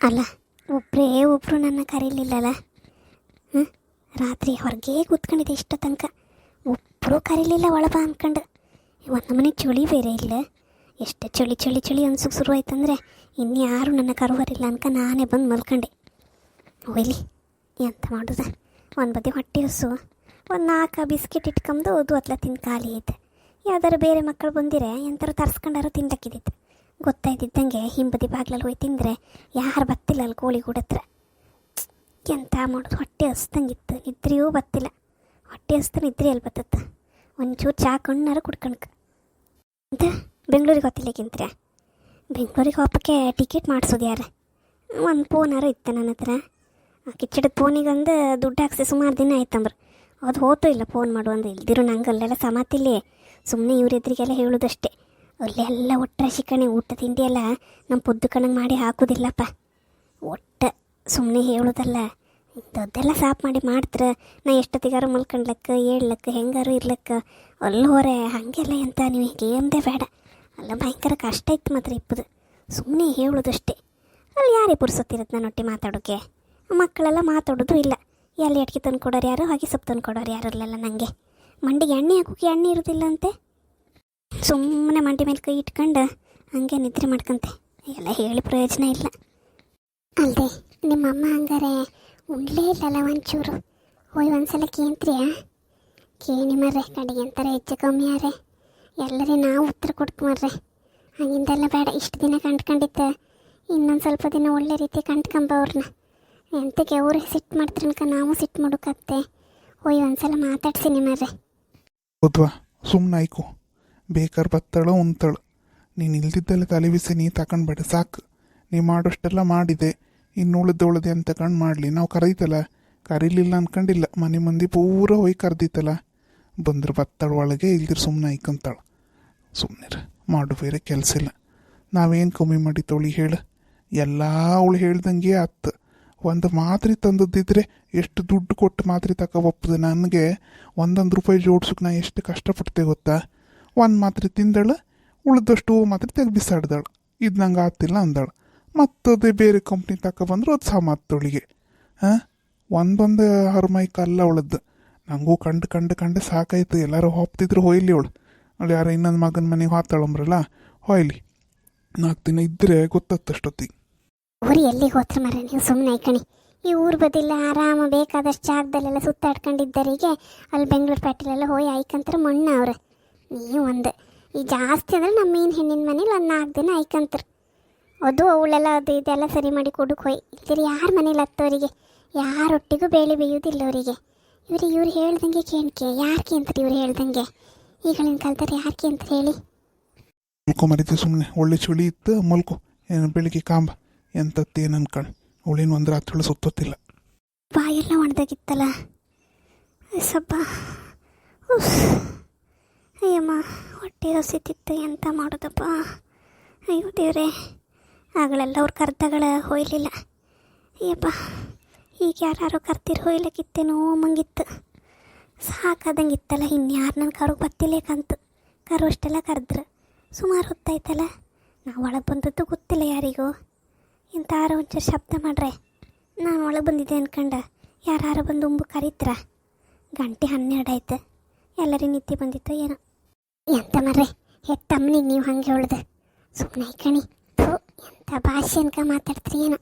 ಅಲ್ಲ, ಒಬ್ಬರು ನನ್ನ ಕರೀಲಿಲ್ಲಲ್ಲ. ಹ್ಞೂ, ರಾತ್ರಿ ಹೊರಗೆ ಕೂತ್ಕೊಂಡಿದ್ದೆ ಇಷ್ಟ ತನಕ, ಒಬ್ಬರು ಕರೀಲಿಲ್ಲ ಒಳಬಾ ಅಂದ್ಕೊಂಡು. ಒಂದು ಮನೆ ಚಳಿ ಬೇರೆ ಇಲ್ಲ. ಎಷ್ಟು ಚಳಿ ಚಳಿ ಚಳಿ ಅನ್ಸೋಕೆ ಶುರುವಾಯ್ತಂದರೆ ಇನ್ಯಾರು ನನ್ನ ಕರುವರಿಲ್ಲ ಅನ್ಕ ನಾನೇ ಬಂದು ಮಲ್ಕೊಂಡೆ. ಒಯ್ಲಿ ಎಂತ ಮಾಡೋದು, ಒಂದು ಬದಿ ಹೊಟ್ಟೆ ಹೊಸು, ಒಂದು 4 ಬಿಸ್ಕೆಟ್ ಇಟ್ಕೊಂಡು ಅತ್ಲ ತಿಂದು ಖಾಲಿ ಐತೆ. ಯಾವ್ದಾರು ಬೇರೆ ಮಕ್ಕಳು ಬಂದಿರೆ ಎಂಥರು ತರ್ಸ್ಕೊಂಡಾರು ತಿನ್ಲಕ್ಕಿದ್ದಿತ್ತು. ಗೊತ್ತಾಯ್ತಿದ್ದಂಗೆ ಹಿಂಬದಿ ಬಾಗ್ಲಲ್ಲಿ ಹೋಗಿ ತಿಂದರೆ ಯಾರು ಬತ್ತಿಲ್ಲ ಅಲ್ಲಿ ಕೋಳಿಗೂಡ ಹತ್ರ. ಎಂತ ಮಾಡೋದು, ಹೊಟ್ಟೆ ಹಸ್ದಂಗಿತ್ತು, ನಿದ್ರೆಯೂ ಬತ್ತಿಲ್ಲ. ಹೊಟ್ಟೆ ಹಸ್ತ ನಿದ್ರೆ ಎಲ್ಲಿ ಬತ್ತತ್ತ. ಒಂಚೂರು ಚಾ ಕಣ್ಣಾರು ಕುಡ್ಕಣಕ್ಕೆ ಅಂತ ಬೆಂಗಳೂರಿಗೆ ಹೊತ್ತಿಲ್ಲಕ್ಕಿಂತ ಬೆಂಗಳೂರಿಗೆ ಹೋಗೋಕ್ಕೆ ಟಿಕೆಟ್ ಮಾಡಿಸೋದು ಯಾರು? ಒಂದು ಫೋನಾರು ಇತ್ತು ನನ್ನ ಹತ್ರ. ಕಿಚ್ಚಡದ ಫೋನಿಗಂದು ದುಡ್ಡು ಹಾಕ್ಸಿ ಸುಮಾರು ದಿನ ಆಯ್ತಂಬ್ರು. ಅದು ಹೋತೋ ಇಲ್ಲ ಫೋನ್ ಮಾಡು ಅಂದ್ರೆ. ಇಲ್ದಿರೋ ನಂಗೆ ಅಲ್ಲೆಲ್ಲ ಸಮಾತಿಲ್ಲಿ ಸುಮ್ಮನೆ ಇವ್ರ ಎದುರಿಗೆಲ್ಲ ಹೇಳೋದಷ್ಟೇ. ಅಲ್ಲೆಲ್ಲ ಒಟ್ಟರೆ ಶಿಕಣೆ ಊಟ ತಿಂಡಿ ಎಲ್ಲ ನಮ್ಮ ಪುದ್ದು ಕಣಂಗೆ ಮಾಡಿ ಹಾಕೋದಿಲ್ಲಪ್ಪ. ಒಟ್ಟು ಸುಮ್ಮನೆ ಹೇಳೋದಲ್ಲ, ಇಂಥದ್ದೆಲ್ಲ ಸಾಫ್ ಮಾಡಿ ಮಾಡ್ತಾರೆ. ನಾ ಎಷ್ಟೊತ್ತಿಗಾರು ಮಲ್ಕೊಂಡ್ಲಕ್ಕ ಏಳ್ಲಕ್ಕ ಹೆಂಗಾರು ಇರ್ಲಕ್ಕ ಅಲ್ಲಿ ಹೊರೆ ಹಾಗೆಲ್ಲ ಎಂತ ನೀವು ಗೇಮ್ದೇ ಬೇಡ. ಅಲ್ಲ ಭಯಂಕರ ಕಷ್ಟ ಇತ್ತು ಮಾತ್ರ ಇಪ್ಪದು. ಸುಮ್ಮನೆ ಹೇಳೋದಷ್ಟೇ. ಅಲ್ಲಿ ಯಾರೇ ಪುರ್ಸೊತ್ತಿರುತ್ತೆ ನನ್ನೊಟ್ಟಿ ಮಾತಾಡೋಕ್ಕೆ? ಮಕ್ಕಳೆಲ್ಲ ಮಾತಾಡೋದು ಇಲ್ಲ. ಎಲ್ಲಿ ಅಡ್ಗೆ ತಂದು ಕೊಡೋರು ಯಾರು, ಹಾಗೆ ಸೊಪ್ಪು ತಂದು ಕೊಡೋರು ಯಾರು ಇರಲಿಲ್ಲ. ನನಗೆ ಮಂಡಿಗೆ ಎಣ್ಣೆ ಹಾಕೋಕೆ ಎಣ್ಣೆ ಇರೋದಿಲ್ಲ ಅಂತೆ. ಸುಮ್ಮನೆ ಮಂಡಿ ಮೇಲೆ ಕೈ ಇಟ್ಕೊಂಡು ಹಂಗೆ ನಿದ್ರೆ ಮಾಡ್ಕೊಂತೆ. ಎಲ್ಲ ಹೇಳಿ ಪ್ರಯೋಜನ ಇಲ್ಲ. ಅಲ್ಲದೆ ನಿಮ್ಮಮ್ಮ ಹಂಗಾರೆ ಉಣ್ಲೇ ಇಲ್ಲಲ್ಲ ಒಂಚೂರು? ಹೋಯ್ ಒಂದ್ಸಲ ಕೇಂತ್ರಿಯ ಕೇಳಿ ಮರ್ರೆ, ಕಡೆಗೆ ಅಂತಾರೆ ಹೆಚ್ಚು ಕಮ್ಮಿ ಯಾರೇ ಎಲ್ಲರೇ ನಾವು ಉತ್ತರ ಕೊಡ್ಕೊಂಬರ್ರೆ. ಹಂಗಿಂದೆಲ್ಲ ಬೇಡ. ಇಷ್ಟು ದಿನ ಕಂಡ್ಕೊಂಡಿದ್ದೆ, ಇನ್ನೊಂದು ಸ್ವಲ್ಪ ದಿನ ಒಳ್ಳೆ ರೀತಿ ಕಂಡ್ಕೊಂಬವ್ರನ್ನ. ಎಂತಕ್ಕೆ ಅವ್ರು ಸಿಟ್ಟು ಮಾಡ್ತಾರನ್ಕ ನಾವು ಸಿಟ್ಟು ಮಾಡೋಕತ್ತೆ. ಹೋಯ್ ಒಂದ್ಸಲ ಮಾತಾಡ್ಸಿ ನಿಮ್ಮರ್ರೆ. ಹೌದ್ವಾ, ಸುಮ್ಮನೆ ಆಯ್ಕು. ಬೇಕಾದ್ರೆ ಬತ್ತಾಳು ಉಂತಾಳು. ನೀನು ಇಲ್ದಿದ್ದೆಲ್ಲ ತಲೆ ಬಿಸಿ ನೀ ತಗೊಂಡ್ಬೇಡ ಸಾಕು. ನೀ ಮಾಡೋಷ್ಟೆಲ್ಲ ಮಾಡಿದೆ, ಇನ್ನು ಉಳ್ದೊಳದೆ ಅಂತ ತಗೊಂಡು ಮಾಡಲಿ. ನಾವು ಕರೀತಲ್ಲ, ಕರೀಲಿಲ್ಲ ಅನ್ಕೊಂಡಿಲ್ಲ. ಮನೆ ಮಂದಿ ಪೂರ ಹೋಗಿ ಕರೆದಿತ್ತಲ್ಲ, ಬಂದ್ರೆ ಬತ್ತಾಳು ಒಳಗೆ, ಇಲ್ದಿರು ಸುಮ್ಮನೆ ಆಯ್ಕೊಂತಾಳು. ಸುಮ್ಮನೆ ಮಾಡು, ಬೇರೆ ಕೆಲಸ ಇಲ್ಲ. ನಾವೇನು ಕಮ್ಮಿ ಮಾಡಿತ್ತವಳಿ ಹೇಳು? ಎಲ್ಲ ಅವಳು ಹೇಳ್ದಂಗೆ ಆತು. ಒಂದು ಮಾತ್ರೆ ತಂದದ್ದಿದ್ರೆ ಎಷ್ಟು ದುಡ್ಡು ಕೊಟ್ಟು ಮಾತ್ರೆ ಒಪ್ಪದೆ. ನನಗೆ 1 ರೂಪಾಯಿ ಜೋಡ್ಸೋಕೆ ನಾ ಎಷ್ಟು ಕಷ್ಟಪಡ್ತೆ ಗೊತ್ತಾ? ಒಂದು ಮಾತ್ರೆ ತಿಂದಳು, ಉಳಿದಷ್ಟು ಮಾತ್ರೆ ತೆಗೆದು ಬಿಸಾಡ್ದಾಳು. ಇದು ನಂಗೆ ಆಗ್ತಿಲ್ಲ ಅಂದಾಳು. ಮತ್ತದೇ ಬೇರೆ ಕಂಪ್ನಿ ಬಂದರು ಅದು ಸಾಮಾತೊಳಿಗೆ. ಹಾಂ, ಒಂದೊಂದು ಹರ್ಮೈಕ್ ಅಲ್ಲ ಅವಳದ್ದು. ನನಗೂ ಕಂಡು ಸಾಕಾಯ್ತು. ಎಲ್ಲರೂ ಹೋಗ್ತಿದ್ರು ಹೋಯ್ಲಿ ಅವಳು. ಅವಳು ಯಾರೋ ಇನ್ನೊಂದು ಮಗನ ಮನೆಗೆ ಹೋಗ್ತಾಳಂಬ್ರಲ್ಲ, ಹೋಯ್ಲಿ. 4 ದಿನ ಇದ್ದರೆ ಗೊತ್ತಷ್ಟೊತ್ತಿಗೆ. ಊರು ಎಲ್ಲಿಗೆ ಹೋತ್ರ ಮರ ನೀವು? ಸುಮ್ಮನೆ ಐಕಣಿ. ಈ ಊರು ಬದಿಲ್ಲ ಆರಾಮ ಬೇಕಾದಷ್ಟು ಜಾಗದಲ್ಲೆಲ್ಲ ಸುತ್ತಾಡ್ಕೊಂಡಿದ್ದರಿಗೆ ಅಲ್ಲಿ ಬೆಂಗಳೂರು ಪೇಟೆಲೆಲ್ಲ ಹೋಗಿ ಐಕಂತಾರೆ ಮಣ್ಣು ಅವ್ರೆ. ನೀವು ಒಂದು ಈ ಜಾಸ್ತಿ ಅಂದರೆ ನಮ್ಮ ಮೀನು ಹೆಣ್ಣಿನ ಮನೇಲಿ ಒಂದು 4 ದಿನ ಐಕಂತಾರೆ. ಅದು ಅವಳೆಲ್ಲ ಅದು ಇದೆಲ್ಲ ಸರಿ ಮಾಡಿ ಕೊಡಕ್ಕೆ ಹೋಯ್. ಇಲ್ದಿರಿ ಯಾರ ಮನೇಲಿ ಹತ್ತವರಿಗೆ ಯಾರೊಟ್ಟಿಗೂ ಬೇಳೆ ಬೇಯೋದಿಲ್ಲ ಅವರಿಗೆ. ಇವ್ರು ಹೇಳ್ದಂಗೆ ಕೇಳ್ಕೆ ಯಾರಿಗೆ ಅಂತಾರೆ? ಇವ್ರು ಹೇಳ್ದಂಗೆ ಈಗಳಿನ ಕಾಲದಲ್ಲಿ ಯಾರಿಗೆ ಅಂತಾರೆ ಹೇಳಿ? ಮಲ್ಕೊಂಬರಿದ್ದೆ ಸುಮ್ಮನೆ. ಒಳ್ಳೆ ಚಳಿ ಇತ್ತು, ಮಲ್ಕೊ. ಏನು ಬೆಳಿಗ್ಗೆ ಕಾಂಬ ಎಂತತ್ತೇನು ಅನ್ಕೊಂಡು ಅವಳೇನು ಒಂದು ರಾತ್ರಿ ಸುತ್ತೋತಿಲ್ಲ. ಬಾಯೆಲ್ಲ ಒಣದಾಗಿತ್ತಲ್ಲ ಸಬ್ಬ. ಅಯ್ಯಮ್ಮ, ಹೊಟ್ಟೆ ಹಸಿತಿತ್ತು, ಎಂತ ಮಾಡೋದಪ್ಪ. ಅಯ್ಯೋ ದೇವ್ರೆ, ಆಗಲೆಲ್ಲ ಅವ್ರು ಕರ್ದಗಳ ಹೊಯ್ಲಿಲ್ಲ. ಅಯ್ಯಪ್ಪ, ಈಗ ಯಾರು ಕರ್ತಿರು ಹೊಯ್ಲಕ್ಕಿತ್ತೇನೋ ಮಂಗಿತ್ತು. ಸಾಕಾದಂಗಿತ್ತಲ್ಲ. ಇನ್ಯಾರು ನನ್ನ ಕರು ಬತ್ತಿಲೇಕಂತು. ಕರು ಅಷ್ಟೆಲ್ಲ ಕರೆದ್ರು. ಸುಮಾರು ಹೊತ್ತಾಯ್ತಲ್ಲ, ನಾವು ಒಳಗೆ ಬಂದದ್ದು ಗೊತ್ತಿಲ್ಲ ಯಾರಿಗೂ. ಇಂಥಾರು ಒಂಚೂರು ಶಬ್ದ ಮಾಡ್ರೆ ನಾನು ಒಳಗೆ ಬಂದಿದ್ದೆ ಅನ್ಕಂಡ ಯಾರು ಬಂದು ಉಂಬು ಕರೀತ್ರ. ಗಂಟೆ 12 ಆಯ್ತು. ಎಲ್ಲರೂ ನಿದ್ದೆ ಬಂದಿತ್ತು ಏನೋ. ಎಂತ ಮರ್ರೆ ಹೆತ್ತಮ್ಮನಿಗೆ ನೀವು ಹಂಗೆ ಹೇಳ್ದೆ? ಸುಮ್ಮನೆ ಕಣಿ. ಎಂಥ ಭಾಷೆ ಅನ್ಕ ಮಾತಾಡ್ತೀರಿ ಏನೋ.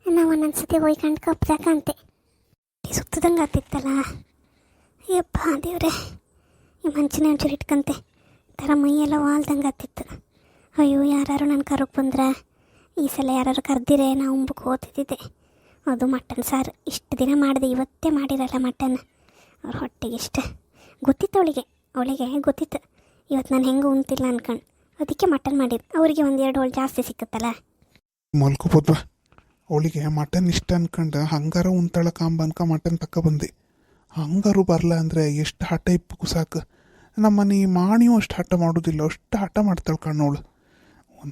ನಾವು ಒಂದೊಂದ್ಸತಿ ಹೋಗಿ ಕಂಡ್ಕೊಪ್ದಾಕಂತೆ ಸುತ್ತದಂಗೆ ಆಗ್ತಿತ್ತಲ್ಲ. ಯಪ್ಪ ದೇವ್ರೆ, ಈ ಮಂಚಿನ ಒಂಚೂರು ಇಟ್ಕಂತೆ ಥರ ಮೈಯೆಲ್ಲ ವಾಲ್ದಂಗೆ ಆಗ್ತಿತ್ತು. ಅಯ್ಯೋ, ಯಾರು ನನ್ನ ಕರೋಕ್ಕೆ ಬಂದ್ರೆ ಈ ಸಲ ಯಾರು ಕರೆದಿರೆ ನಾವು ಉಂಬಕ್ಕೆ ಹೋಗ್ತಿದ್ದೆ. ಅದು ಮಟನ್ ಸಾರು ಇಷ್ಟು ದಿನ ಮಾಡಿದೆ, ಇವತ್ತೇ ಮಾಡಿರಲ್ಲ ಮಟನ್. ಅವ್ರ ಹೊಟ್ಟೆಗೆ ಇಷ್ಟ ಗೊತ್ತಿತ್ತು ಅವಳಿಗೆ ಗೊತ್ತಿತ್ತು ಇವತ್ತು ನಾನು ಹೆಂಗೆ ಉಣ್ತಿಲ್ಲ ಅನ್ಕೊಂಡು. ಅದಕ್ಕೆ ಮಟನ್ ಮಾಡಿದ್ದು. ಅವರಿಗೆ 1-2 ಹೋಳು ಜಾಸ್ತಿ ಸಿಕ್ಕತ್ತಲ್ಲ. ಮಲ್ಕೋಬೋದ್ವಾ, ಅವಳಿಗೆ ಮಟನ್ ಇಷ್ಟ ಅನ್ಕೊಂಡು ಹಂಗಾರ ಉಣ್ತಾಳ ಕಾಂಬ ಅನ್ಕ ಮಟನ್ ಬಂದೆ. ಹಂಗಾರು ಬರಲ್ಲ ಅಂದರೆ ಎಷ್ಟು ಹಠ ಇಪ್ಪಕ್ಕೂ ಸಾಕು. ನಮ್ಮನೆ ಮಾಣಿಯೂ ಅಷ್ಟು ಹಠ ಮಾಡೋದಿಲ್ಲ, ಅಷ್ಟು ಹಠ ಮಾಡ್ತಾಳೆ ಕಣ್ಣವಳು.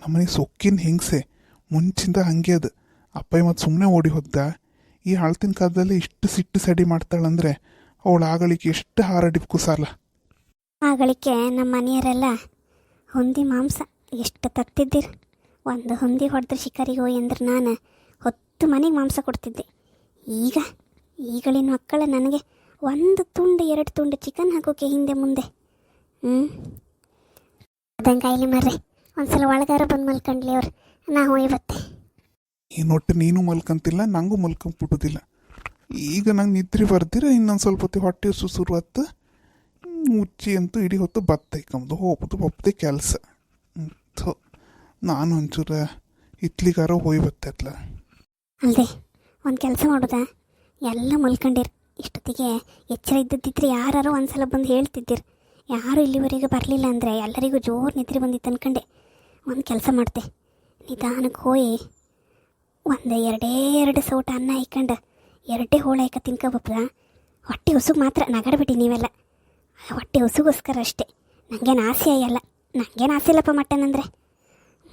ನಮ್ಮನೆ ಸೊಕ್ಕಿನ ಹಿಂಸೆ ಮುಂಚಿಂದ ಹಂಗೆ ಅದು. ಅಪ್ಪ ಮತ್ತು ಸುಮ್ಮನೆ ಓಡಿ ಹೋದ. ಈ ಹಳ್ತಿನ ಕಾಲದಲ್ಲಿ ಇಷ್ಟು ಸಿಟ್ಟು ಸಡಿ ಮಾಡ್ತಾಳಂದ್ರೆ ಅವಳು ಆಗಳಿಗೆ ಎಷ್ಟು ಹಾರಡಿಪ್ಕು ಸಾಲ. ಆಗಳಿಕೆ ನಮ್ಮ ಮನೆಯವರೆಲ್ಲ ಹೊಂದಿ ಮಾಂಸ ಎಷ್ಟು ತತ್ತಿದ್ದೀರಿ. ಒಂದು ಹೊಂದಿ ಹೊಡೆದ್ರೆ ಶಿಕಾರಿಗೆ ಹೋಯ್ ಅಂದ್ರೆ ನಾನು ಹತ್ತು ಮನೆಗೆ ಮಾಂಸ ಕೊಡ್ತಿದ್ದೆ. ಈಗಳಿನ ಮಕ್ಕಳ ನನಗೆ ಒಂದು ತುಂಡು 2 ತುಂಡು ಚಿಕನ್ ಹಾಕೋಕೆ ಹಿಂದೆ ಮುಂದೆ. ಅದಂಗೆ ಕಾಯಿಲೆ ಮರ್ರೆ, ಒಂದ್ಸಲ ಒಳಗಾರ ಬಂದು ಮಲ್ಕೊಂಡ್ಲಿ ಅವ್ರು. ನಾವು ಇವತ್ತೆ ಏನೊಟ್ಟು ನೀನು ಮಲ್ಕೊಂತಿಲ್ಲ, ನನಗೂ ಮಲ್ಕೊಂಬಿಟ್ಟುದಿಲ್ಲ. ಈಗ ನಂಗೆ ನಿದ್ರೆ ಬರ್ದಿರ ಇನ್ನೊಂದು ಸ್ವಲ್ಪ ಹೊತ್ತು ಹೊಟ್ಟೆ ಸುಸುರು ಹತ್ತು ಉಚ್ಚಿ ಅಂತೂ ಇಡೀ ಹೊತ್ತು ಬತ್ತೈಕಂಬುದು ಹೋಗ್ಬೋದು ಒಪ್ಪದೆ ಕೆಲಸ. ನಾನು ಒಂಚೂರು ಇತ್ಲಿಗಾರ ಹೋಗಿ ಬತ್ತೈತ್ಲ. ಅಲ್ಲದೆ ಒಂದು ಕೆಲಸ ಮಾಡೋದಾ, ಎಲ್ಲ ಮಲ್ಕೊಂಡಿರು. ಇಷ್ಟೊತ್ತಿಗೆ ಎಚ್ಚರ ಇದ್ದದ್ದಿದ್ರೆ ಯಾರು ಒಂದ್ಸಲ ಬಂದು ಹೇಳ್ತಿದ್ದಿರು. ಯಾರು ಇಲ್ಲಿವರೆಗೆ ಬರಲಿಲ್ಲ ಅಂದರೆ ಎಲ್ಲರಿಗೂ ಜೋರು ನಿದ್ರೆ ಬಂದಿತ್ತು ಅನ್ಕಂಡೆ. ಒಂದು ಕೆಲಸ ಮಾಡ್ತೆ, ನಿಧಾನಕ್ಕೆ ಹೋಗಿ ಒಂದು 2 ಸೌಟ ಅನ್ನ ಹಾಯ್ಕೊಂಡು 2 ಹೋಳು ಹಾಕ ತಿನ್ಕೋಬಪ್ಪ. ಹೊಟ್ಟೆ ಹೊಸುಗೆ ಮಾತ್ರ ನಗಡ್ಬಿಟ್ಟು ನೀವೆಲ್ಲ. ಹೊಟ್ಟೆ ಹೊಸುಗೋಸ್ಕರ ಅಷ್ಟೇ, ನನಗೇನು ಆಸೆ ಅಯ್ಯಲ್ಲ. ನನಗೇನು ಆಸೆ ಇಲ್ಲಪ್ಪ ಮಟನ್ ಅಂದರೆ.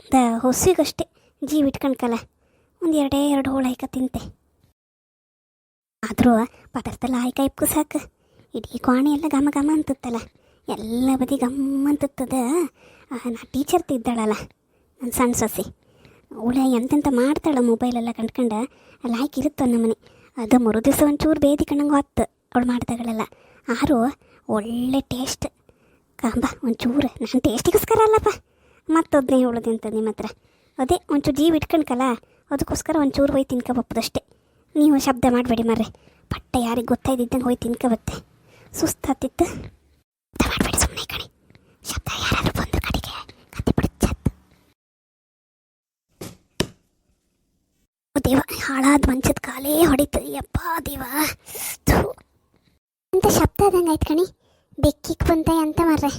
ಒಂದು ಹೊಸಿಗಷ್ಟೇ ಜೀವ ಇಟ್ಕೊಂಡ್ಕಲ್ಲ, ಒಂದು 2 ಹೋಳು ಹಾಯ್ಕ ತಿಂತೆ. ಆದರೂ ಪದಾರ್ಥ ಎಲ್ಲ ಹಾಯ್ಕ ಇಪ್ಪು ಸಾಕು. ಇಡೀ ಕೋಣೆ ಎಲ್ಲ ಘಮ ಘಮ ಅಂತತ್ತಲ್ಲ, ಎಲ್ಲ ಬದಿ ಗಮ್ಮ ಅಂತತ್ತದ. ನಾ ಟೀಚರ್ ಇದ್ದಾಳಲ್ಲ ನನ್ನ ಸಣ್ಣ ಸೊಸೆ, ಅವಳ ಎಂತೆಂತ ಮಾಡ್ತಾಳೆ ಮೊಬೈಲೆಲ್ಲ ಕಂಡ್ಕೊಂಡು. ಲಾಯ್ಕ್ ಇರುತ್ತೆ ನಮ್ಮನೆ. ಅದು 3 ದಿವಸ ಒಂಚೂರು ಬೇದಿ ಕಣ್ಣಂಗೆ ಹೊತ್ತು ಅವಳು ಮಾಡ್ದಾಗಳೆಲ್ಲ. ಆರು ಒಳ್ಳೆ ಟೇಸ್ಟ್ ಕಾಂಬ ಒಂಚೂರು. ನಾನು ಟೇಸ್ಟಿಗೋಸ್ಕರ ಅಲ್ಲಪ್ಪ, ಮತ್ತೊಬ್ಬನೇ ಹೇಳೋದು ಅಂತ ನಿಮ್ಮ ಹತ್ರ. ಅದೇ ಒಂಚೂರು ಜೀವ ಇಟ್ಕೊಂಡ್ಕಲ್ಲ, ಅದಕ್ಕೋಸ್ಕರ ಒಂಚೂರು ಹೋಗಿ ತಿನ್ಕೊಬಪ್ಪದಷ್ಟೇ. ನೀವು ಶಬ್ದ ಮಾಡಬೇಡಿ ಮರ್ರೆ, ಪಟ್ಟ ಯಾರಿಗೆ ಗೊತ್ತಾಯ್ದಿದ್ದಂಗೆ ಹೋಗಿ ತಿನ್ಕೊಬತ್ತೆ. ಸುಸ್ತಾತಿತ್ತು ಮಾಡಬೇಡಿ ಸುಮ್ಮನೆ ಕಣಿ. ಶಬ್ದ ಯಾರಾದ್ರೂ ಬಂದು ಕಡೆಗೆ ಕತ್ತಿ ಬಿಡುತ್ತೆ. ದೇವ, ಹಾಳಾದ ಮಂಚದ ಕಾಲೇ ಹೊಡಿತು. ಯಪ್ಪ ದೇವ, ಅಂತ ಶಬ್ದ ಆದಂಗೆ ಆಯ್ತು ಕಣಿ. ಬೆಕ್ಕಿಗೆ ಬಂತ ಅಂತ ಮರ್ರೆ.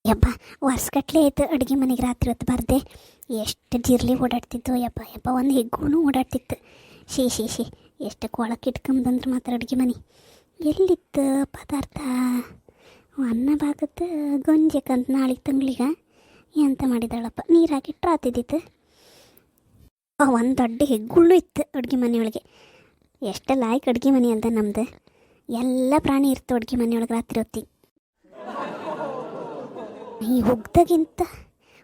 ಯಪ್ಪ, ವರ್ಷಗಟ್ಲೆ ಆಯ್ತು ಅಡುಗೆ ಮನೆಗೆ ರಾತ್ರಿ ಹೊತ್ತು ಬರ್ದೆ. ಎಷ್ಟು ಜಿರ್ಲಿ ಓಡಾಡ್ತಿತ್ತು ಯಪ್ಪ ಯಪ್ಪ, ಒಂದು ಹೆಗ್ಗೂ ಓಡಾಡ್ತಿತ್ತು. ಶೀ ಎಷ್ಟು ಕೊಳಕ್ಕೆ ಇಟ್ಕೊಂಬಂದ್ರೆ ಮಾತ್ರ ಅಡುಗೆ ಮನೆ ಎಲ್ಲಿತ್ತು ಪದಾರ್ಥ. ಅನ್ನ ಬಾಕತ್ತು ಗಂಜಕ್ಕಂತ ನಾಳೆಗೆ ತಂಗ್ಳಿಗೆ ಎಂತ ಮಾಡಿದಾಳಪ್ಪ. ನೀರು ಹಾಕಿಟ್ರೆ ಆತಿದ್ದಿತ್ತು. ಒಂದು ದೊಡ್ಡ ಹೆಗ್ಗುಳ್ಳು ಇತ್ತು ಅಡುಗೆ ಮನೆಯೊಳಗೆ. ಎಷ್ಟೆಲ್ಲ ಆಯ್ಕೆ ಅಡುಗೆ ಮನೆ ಅಲ್ದ ನಮ್ದು. ಎಲ್ಲ ಪ್ರಾಣಿ ಇರ್ತು ಅಡುಗೆ ಮನೆಯೊಳಗೆ ರಾತ್ರಿ ಹೊತ್ತಿಗೆ. ಈ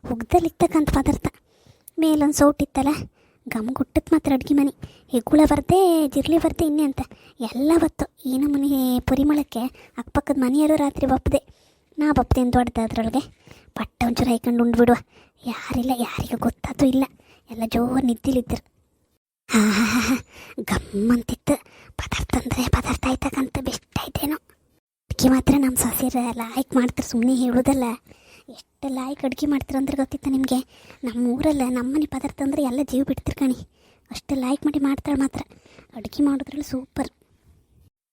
ಹುಗ್ದಲ್ಲಿತ್ತಕ್ಕಂಥ ಪದಾರ್ಥ ಮೇಲೊಂದು ಸೌಟ್ ಇತ್ತಲ್ಲ, ಗಮ್ಗುಟ್ಟತ್ ಮಾತ್ರ ಅಡುಗೆ ಮನೆ. ಹೆಗ್ಗುಳ ಬರ್ದೆ ಜಿರ್ಲಿ ಬರ್ದೆ ಇನ್ನೇ ಅಂತ ಎಲ್ಲ ಬತ್ತು. ಈ ನಮ್ಮನೆ ಪರಿಮಳಕ್ಕೆ ಅಕ್ಕಪಕ್ಕದ ಮನೆಯವರು ರಾತ್ರಿ ಬಪ್ಪದೆ. ನಾ ಬಪ್ಪದೆ ಅಂತ ದೊಡ್ಡದ ಅದರೊಳಗೆ ಪಟ್ಟ ಒಂಚೂರು ಹಾಯ್ಕೊಂಡು ಉಂಡ್ಬಿಡುವ. ಯಾರಿಲ್ಲ, ಯಾರಿಗೂ ಗೊತ್ತಾತೂ ಇಲ್ಲ. ಎಲ್ಲ ಜೋರು ನಿದ್ದಿಲಿದ್ದರು. ಗಮ್ಮಂತಿತ್ತು ಪದಾರ್ಥ ಅಂದರೆ. ಪದಾರ್ಥ ಆಯ್ತಕ್ಕಂತ ಬೆಸ್ಟ್ ಆಯ್ತೇನೋ. ಅಡುಗೆ ಮಾತ್ರ ನಮ್ಮ ಸೊಸೆಯರ ಲಾಯ್ಕ್ ಮಾಡ್ತಾರೆ, ಸುಮ್ಮನೆ ಹೇಳೋದಲ್ಲ. ಎಷ್ಟು ಲಾಯ್ಕ್ ಅಡುಗೆ ಮಾಡ್ತಾರೆ ಅಂದ್ರೆ ಗೊತ್ತಿತ್ತ ನಿಮಗೆ. ನಮ್ಮ ಊರಲ್ಲ ನಮ್ಮನೆ ಪದಾರ್ಥ ಅಂದರೆ ಎಲ್ಲ ಜೀವ ಬಿಡ್ತಿರ್ ಕಣಿ. ಅಷ್ಟು ಲಾಯ್ಕ್ ಮಾಡಿ ಮಾಡ್ತಾಳೆ ಮಾತ್ರ. ಅಡುಗೆ ಮಾಡೋದ್ರಲ್ಲಿ ಸೂಪರ್.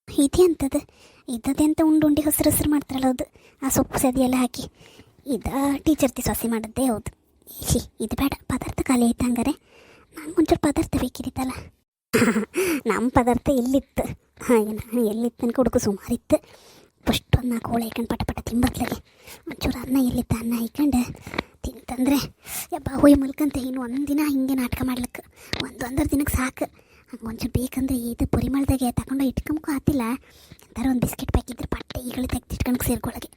ಇದೆ ಅಂತದ್ದು ಇದ್ದದೆ ಅಂತ ಉಂಡು ಹಸಿರು ಮಾಡ್ತಾರಲ್ಲ, ಹೌದು. ಆ ಸೊಪ್ಪು ಸದಿ ಎಲ್ಲ ಹಾಕಿ ಟೀಚರ್ತಿ ಸೊಸೆ ಮಾಡಿದ್ದೆ, ಹೌದು. ಇದು ಬೇಡ, ಪದಾರ್ಥ ಖಾಲಿ ಆಯ್ತು. ಹಂಗಾರೆ ನನಗೊಂಚೂರು ಪದಾರ್ಥ ಬೇಕಿತ್ತಲ್ಲ. ನಮ್ಮ ಪದಾರ್ಥ ಎಲ್ಲಿತ್ತು? ನಾನು ಎಲ್ಲಿತ್ತು ಅನ್ಕ ಹುಡುಕು ಸುಮಾರಿತ್ತು. ಫಸ್ಟ್ ಒಂದು 4 ಹೋಳು ಹಾಕೊಂಡು ಪಟ ತಿಂಬತ್ಲಾಗೆ ಒಂಚೂರು ಅನ್ನ ಎಲ್ಲಿತ್ತು ಅನ್ನ ಹಾಕೊಂಡು ತಿಂತಂದರೆ ಯಬ್ಬ ಹೋಯ್ ಮಲ್ಕಂತ. ಇನ್ನು ಒಂದಿನ ಹಿಂಗೆ ನಾಟಕ ಮಾಡ್ಲಿಕ್ಕೆ ಒಂದೊಂದರ ದಿನಕ್ಕೆ ಸಾಕು. ಹಂಗೆ ಒಂಚೂರು ಬೇಕಂದ್ರೆ ಇದು ಪರಿಮಳದಾಗೆ ತಗೊಂಡು ಇಟ್ಕೊಂಬಕ್ಕೂ ಆತಿಲ್ಲ. ಎಂಥರ ಒಂದು ಬಿಸ್ಕೆಟ್ ಪ್ಯಾಕಿದ್ರೆ ಪಟ್ಟೆ ಈಗಳಿ ತೆಗೆದಿಟ್ಕೊಂಡು ಸೇರ್ಕೊಳಗೆ.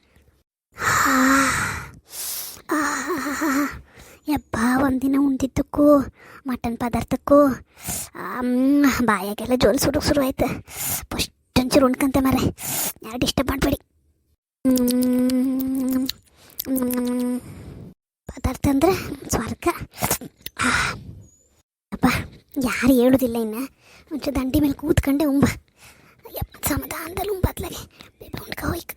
ಯಬ್ಬ ಒಂದಿನ ಉಂಡಿದ್ದಕ್ಕೂ ಮಟನ್ ಪದಾರ್ಥಕ್ಕೂ ಬಾಯಾಗೆಲ್ಲ ಜೋಲು ಶುರು ಆಯ್ತು. ಫಸ್ಟ್ ಒಂಚೂರು ಉಣ್ಕಂತೆ ಮರೆ, ಯಾರು ಡಿಸ್ಟರ್ಬ್ ಮಾಡಬೇಡಿ. ಪದಾರ್ಥ ಅಂದರೆ ಸ್ವರ್ಗ. ಅಪ್ಪ ಯಾರು ಹೇಳೋದಿಲ್ಲ. ಇನ್ನು ಒಂಚೂರು ದಂಡಿ ಮೇಲೆ ಕೂತ್ಕೊಂಡೆ ಉಂಬ. ಯಪ್ಪ ಸಮಾಧಾನದಲ್ಲಿ ಉಂಬತ್ಲಾಗೆ ಉಂಡ್ಕ ಹೋಯ್ಕ.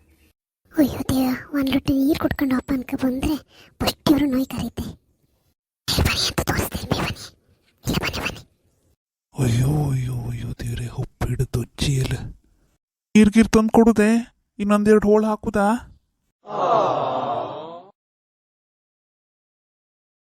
ಅಯ್ಯೋ ದೇವ, ಒಂದು ಲೊಟ್ಟೆ ನೀರು ಕುಟ್ಕೊಂಡು ಅಪ್ಪ ಅನ್ಕ ಬಂದರೆ ಫಸ್ಟ್ ಇವರು ನೋಯ್ ಕರೀತೆ. ಬನ್ನಿ ಅಂತ ತೋರಿಸ್ತೀನಿ, ಬನ್ನಿ ಇಲ್ಲ ಬನ್ನಿ. ಅಯ್ಯೋ ದೇವ್ರೆ, ಉಪ್ಪಿಡು ದೊಜ್ಜಿ ಎಲ್ಲ ನೀರ್ಗೀರ್ ತಂದು ಕೊಡುದೆ. ಇನ್ನೊಂದೆರಡು ಹೋಳು ಹಾಕುದಾ?